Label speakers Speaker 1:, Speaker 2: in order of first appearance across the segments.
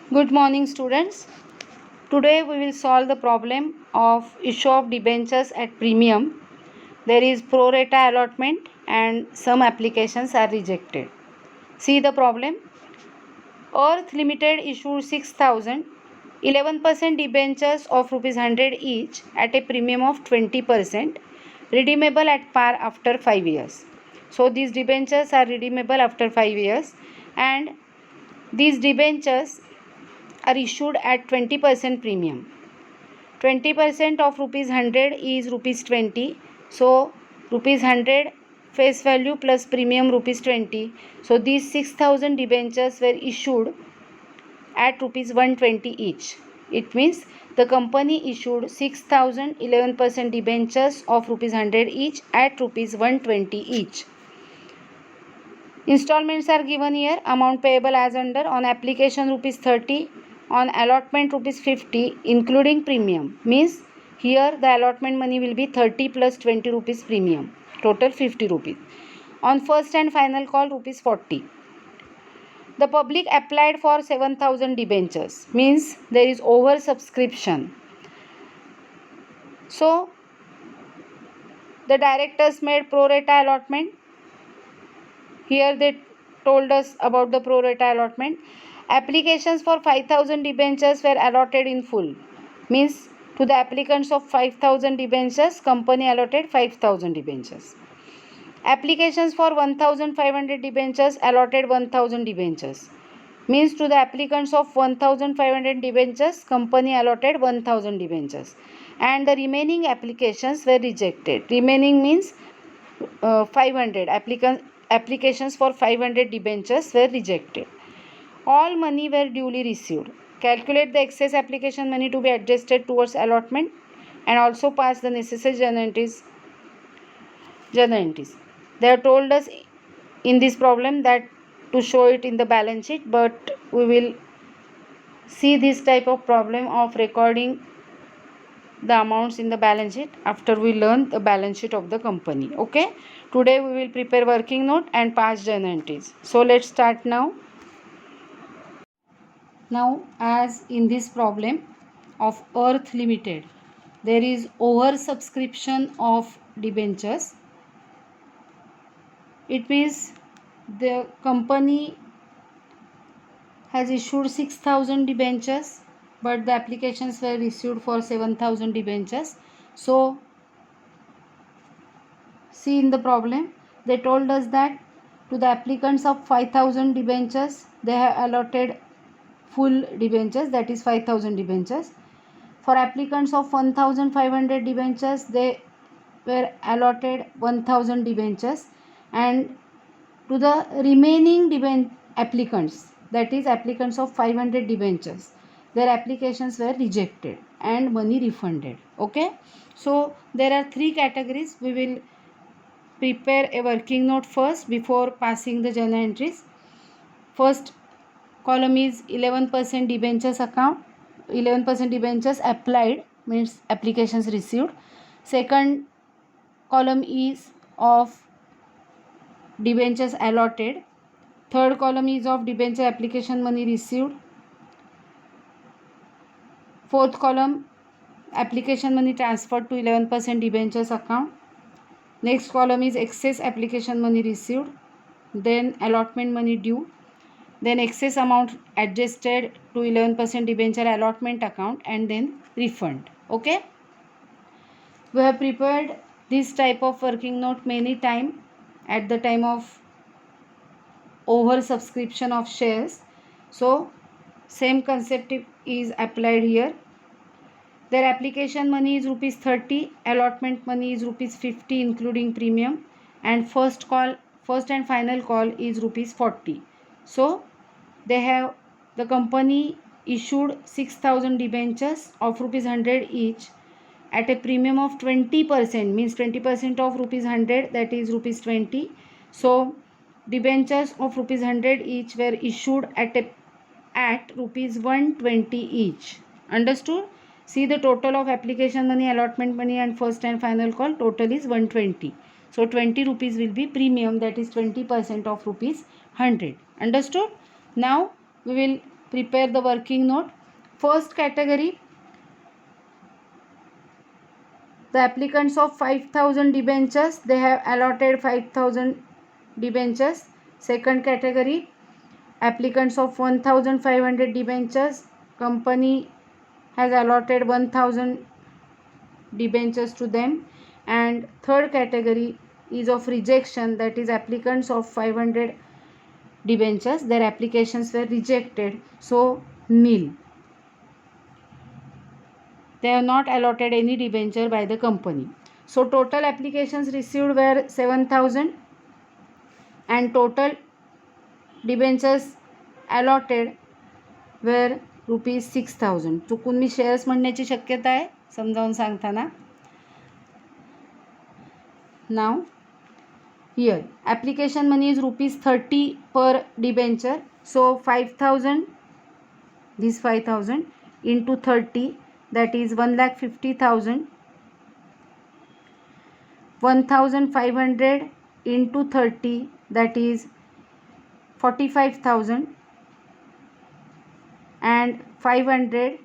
Speaker 1: Good morning, students. Today we will solve the problem of issue of debentures at premium. There is pro rata allotment and some applications are rejected. See the problem. Earth Limited issued 6,000 11% debentures of ₹100 each at a premium of 20%, redeemable at par after 5 years. So these debentures are redeemable after 5 years, and these debentures are issued at 20% premium. 20% of ₹100 is ₹20. So ₹100 face value plus premium ₹20. So these 6,000 debentures were issued at ₹120 each. It means the company issued 6,000 11% debentures of ₹100 each at ₹120 each. Installments are given here. Amount payable as under: on application ₹30, on allotment ₹50 including premium. Means here the allotment money will be 30 plus 20 rupees premium, total 50 rupees. On first and final call ₹40. The public applied for 7,000 debentures, means there is over subscription. So the directors made pro rata allotment. Here they told us about the pro rata allotment. Applications for 5,000 debentures were allotted in full. Means to the applicants of 5,000 debentures, company allotted 5,000 debentures. Applications for 1,500 debentures allotted 1,000 debentures. Means to the applicants of 1,500 debentures, company allotted 1,000 debentures. And the remaining applications were rejected. Remaining means 500 applications for 500 debentures were rejected. All money were duly received. Calculate the excess application money to be adjusted towards allotment and also pass the necessary journal entries. They have told us in this problem that to show it in the balance sheet, but we will see this type of problem of recording the amounts in the balance sheet after we learn the balance sheet of the company. Okay, today we will prepare working note and pass journal entries. So let's start now. Now, as in this problem of Earth Limited, there is oversubscription of debentures. It means the company has issued 6,000 debentures, but the applications were issued for 7,000 debentures. So see in the problem, they told us that to the applicants of 5,000 debentures, they have allotted full debentures, that is 5,000 debentures. For applicants of 1,500 debentures, they were allotted 1,000 debentures, and to the remaining applicants, that is applicants of 500 debentures, their applications were rejected and money refunded. Okay, so there are three categories. We will prepare a working note first before passing the journal entries. First column is 11% debentures account. 11% debentures applied means applications received. Second column is of debentures allotted. Third column is of debenture application money received. Fourth column, application money transferred to 11% debentures account. Next column is excess application money received, then allotment money due, then excess amount adjusted to 11% debenture allotment account, and then refund. Okay, we have prepared this type of working note many times at the time of over subscription of shares. So same concept is applied here. Their application money is ₹30, allotment money is ₹50 including premium, and first and final call is ₹40. So they have, the company issued 6,000 debentures of ₹100 each at a premium of 20%, means 20% of ₹100, that is ₹20. So debentures of ₹100 each were issued at ₹120 each. Understood? See the total of application money, allotment money and first and final call, total is 120. So 20 rupees will be premium, that is 20% of ₹100. Understood? Now we will prepare the working note. First category, the applicants of 5,000 debentures, they have allotted 5,000 debentures. Second category, applicants of 1,500 debentures, company has allotted 1,000 debentures to them. And third category is of rejection, that is applicants of 500 debentures, their applications were rejected, so nil. They have not allotted any debenture by the company. So total applications received were 7,000 and total debentures allotted were rupees 6,000. चुकून मी shares म्हणण्याची शक्यता आहे समजावून सांगताना. Now here application money is rupees 30 per debenture. So 5,000, this 5,000 into 30, that is 1,50,000. 1,500 into 30, that is 45,000. And 500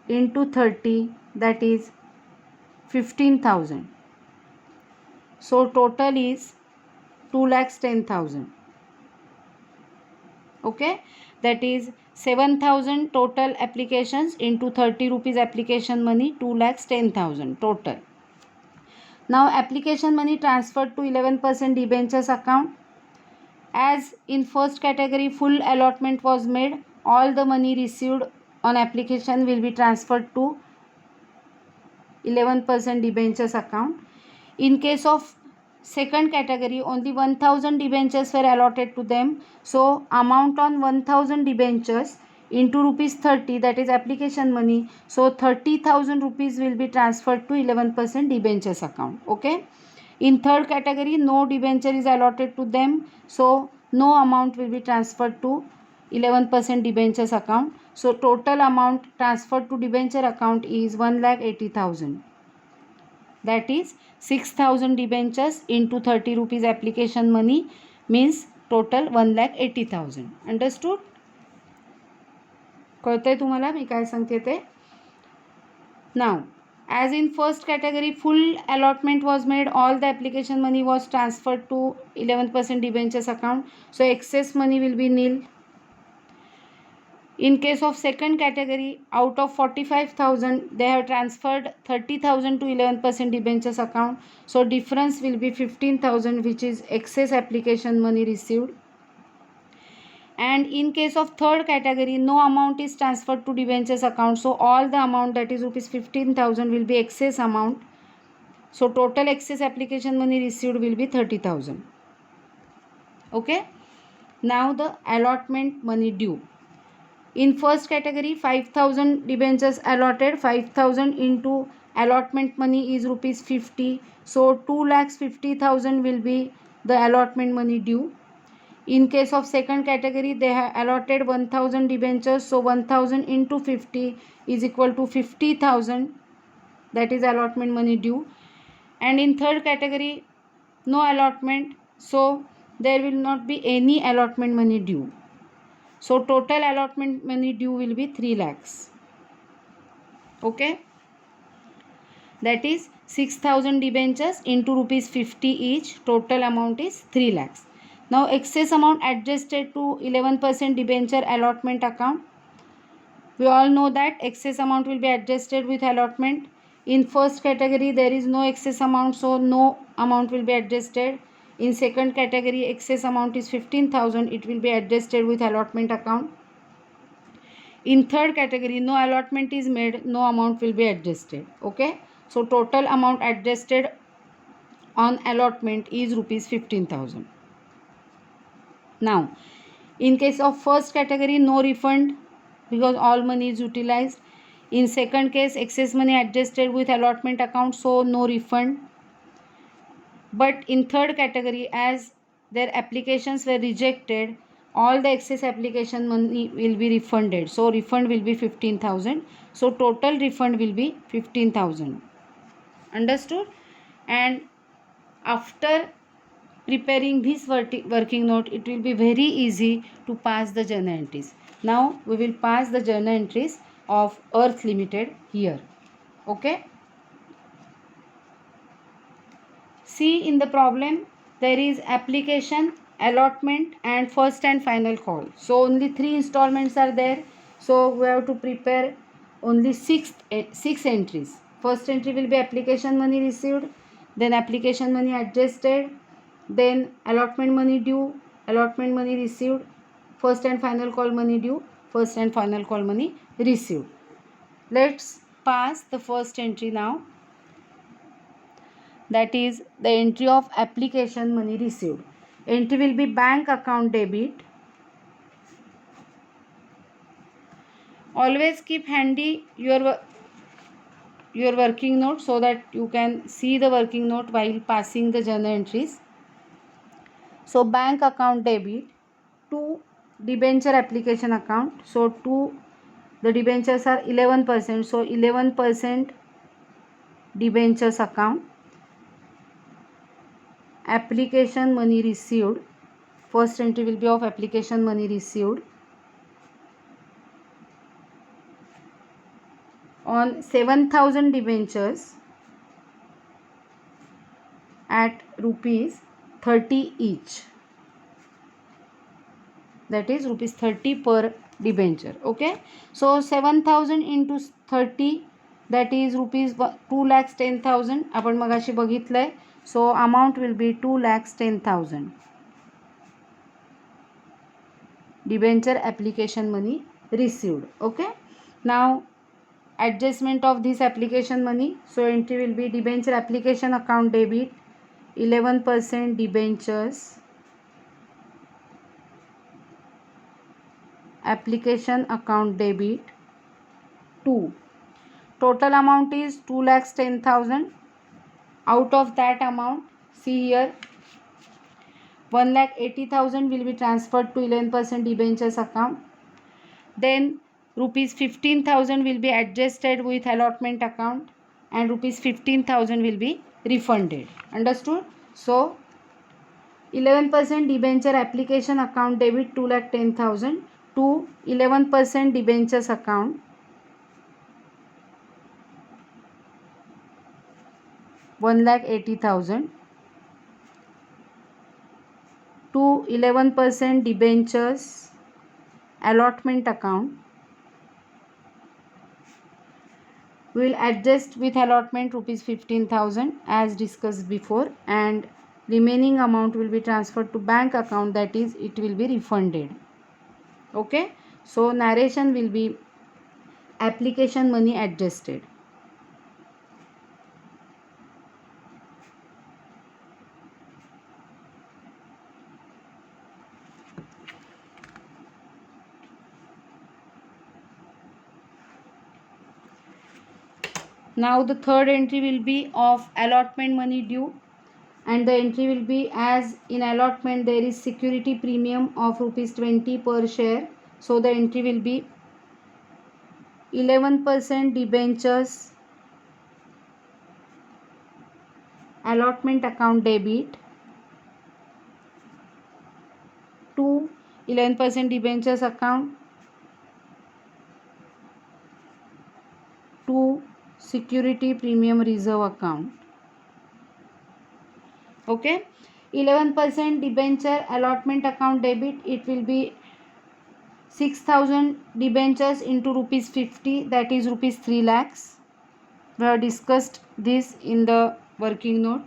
Speaker 1: into 30, that is 15,000. So total is 2,10,000. Okay, that is 7,000 total applications into 30 rupees application money, 2,10,000 total. Now application money transferred to 11% debentures account. As in first category full allotment was made, all the money received on application will be transferred to 11% debentures account. In case of second category, only 1,000 debentures were allotted to them. So amount on 1,000 debentures into rupees 30, that is application money. So 30,000 rupees will be transferred to 11% debentures account. Okay. In third category, no debenture is allotted to them. So no amount will be transferred to 11% debentures account. So total amount transferred to debenture account is 1,80,000. That is 6,000 debentures into 30 rupees application money means total 1,80,000. Understood? कळतंय तुम्हाला मी काय सांगते ते? Now, as in first category full allotment was made, all the application money was transferred to 11% debentures account. So excess money will be nil. In case of second category, out of 45,000, they have transferred 30,000 to 11% debentures account. So difference will be 15,000, which is excess application money received. And in case of third category, no amount is transferred to debentures account. So all the amount, that is rupees 15,000, will be excess amount. So total excess application money received will be 30,000. Okay. Now the allotment money due. In first category, 5,000 debentures allotted. 5,000 into allotment money is rupees 50. So 2,50,000 will be the allotment money due. In case of second category, they have allotted 1,000 debentures. So 1,000 into 50 is equal to 50,000. That is allotment money due. And in third category, no allotment. So there will not be any allotment money due. So total allotment money due will be 3 lakhs. Okay. That is 6,000 debentures into rupees 50 each. Total amount is 3 lakhs. Now excess amount adjusted to 11% debenture allotment account. We all know that excess amount will be adjusted with allotment. In first category, there is no excess amount, so no amount will be adjusted. In second category, excess amount is 15,000. It will be adjusted with allotment account. In third category, no allotment is made. No amount will be adjusted. Okay. So total amount adjusted on allotment is rupees 15,000. Now, in case of first category, no refund because all money is utilized. In second case, excess money adjusted with allotment account, so no refund. But in third category, as their applications were rejected, all the excess application money will be refunded. So refund will be 15,000. So total refund will be 15,000. Understood? And after preparing this working note, it will be very easy to pass the journal entries. Now we will pass the journal entries of Earth Limited here. Okay. See, in the problem there is application, allotment and first and final call. So only 3 installments are there. So we have to prepare only 6 entries. First entry will be application money received, then application money adjusted, then allotment money due, allotment money received, first and final call money due, first and final call money received. Let's pass the first entry now. That is the entry of application money received. Entry will be bank account debit. Always keep handy your working note so that you can see the working note while passing the journal entries. So bank account debit to debenture application account. So to the debentures are 11%. So 11% debentures account. Application money received. First entry will be of application money received. On 7,000 debentures at rupees 30 each. That is rupees 30 per debenture. Okay. So 7,000 into 30, that is rupees 2,10,000. आपण मगाशी बघितलंय. So amount will be 2,10,000. Debenture application money received. Okay. Now adjustment of this application money. So entry will be debenture application account debit 11% debentures application account debit 2. Total amount is 2,10,000. Out of that amount, see here, 1,80,000 will be transferred to 11% debentures account. Then rupees 15,000 will be adjusted with allotment account and rupees 15,000 will be refunded. Understood? So 11% debenture application account debit 2,10,000 to 11% debentures account 1,80,000 to 11% debentures allotment account. We will adjust with allotment rupees 15,000 as discussed before, and remaining amount will be transferred to bank account, that is it will be refunded. Okay. So narration will be application money adjusted. Now the third entry will be of allotment money due, and the entry will be as in allotment there is security premium of rupees 20 per share. So the entry will be 11% debentures allotment account debit to 11% debentures account to security premium reserve account. Okay. 11% debenture allotment account debit, it will be 6,000 debentures into rupees 50, that is rupees 3 lakhs. We have discussed this in the working note.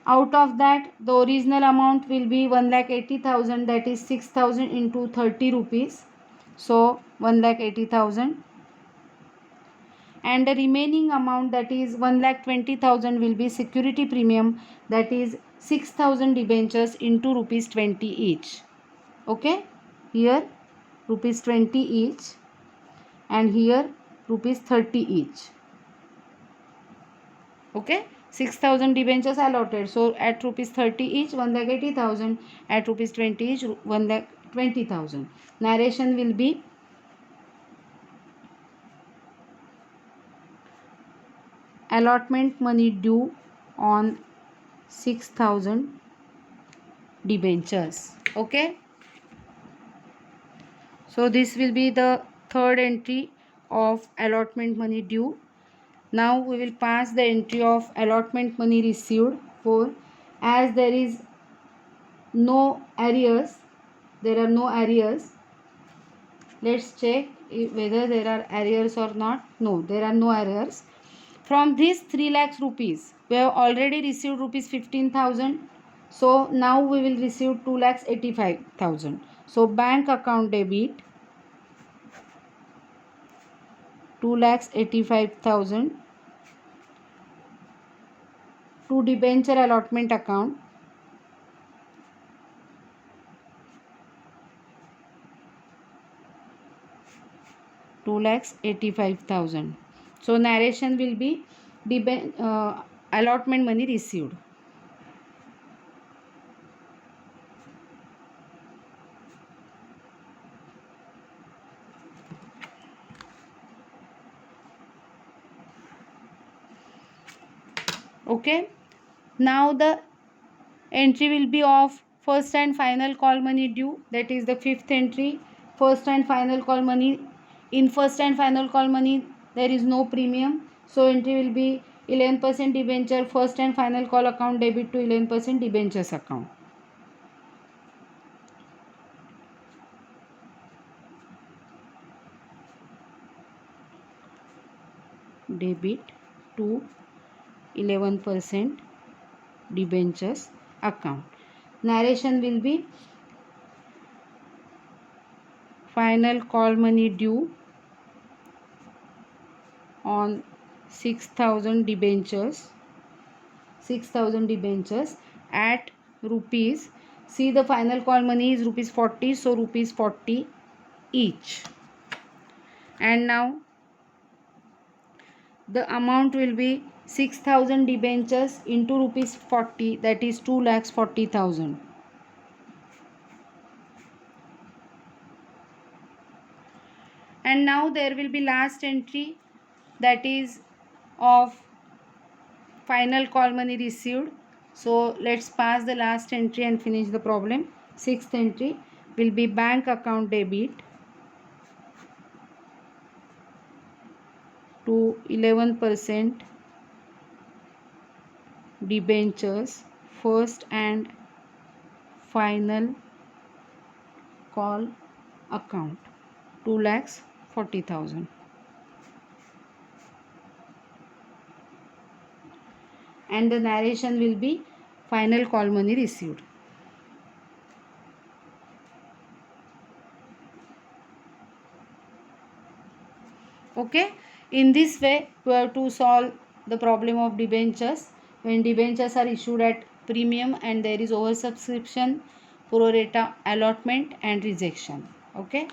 Speaker 1: Out of that, the original amount will be 1,80,000, that is 6,000 into 30 rupees. So 1,80,000. And the remaining amount, that is 1,20,000, will be security premium, that is 6,000 debentures into rupees 20 each. Okay. Here rupees 20 each and here rupees 30 each. Okay. 6,000 debentures allotted. So at rupees 30 each, 1,80,000. At rupees 20 each, 1,20,000. Narration will be allotment money due on 6,000 debentures. Okay. So this will be the third entry of allotment money due. Now we will pass the entry of allotment money received. For as there is no arrears, there are no arrears. Let's check whether there are arrears or not. No, there are no arrears. From these 3 lakhs rupees, we have already received rupees 15,000. So now we will receive 2 lakhs 85,000. So bank account debit 2 lakhs 85,000 to debenture allotment account. Two lakhs 85,000. So narration will be allotment money received. Okay. Now the entry will be of first and final call money due. That is the fifth entry. First and final call money. In first and final call money, there is no premium. So entry will be 11% debenture first and final call account debit to 11% debentures account. Debit to 11% debentures account. Narration will be final call money due on 6,000 debentures at rupees. See, the final call money is rupees 40, so rupees 40 each. And now the amount will be 6,000 debentures into rupees 40, that is 2,40,000. And now there will be last entry, that is of final call money received. So let's pass the last entry and finish the problem. Sixth entry will be bank account debit to 11% debentures first and final call account 2,40,000. And the narration will be final call money received. Okay, in this way we have to solve the problem of debentures. When debentures are issued at premium and there is oversubscription, pro rata allotment and rejection. Okay.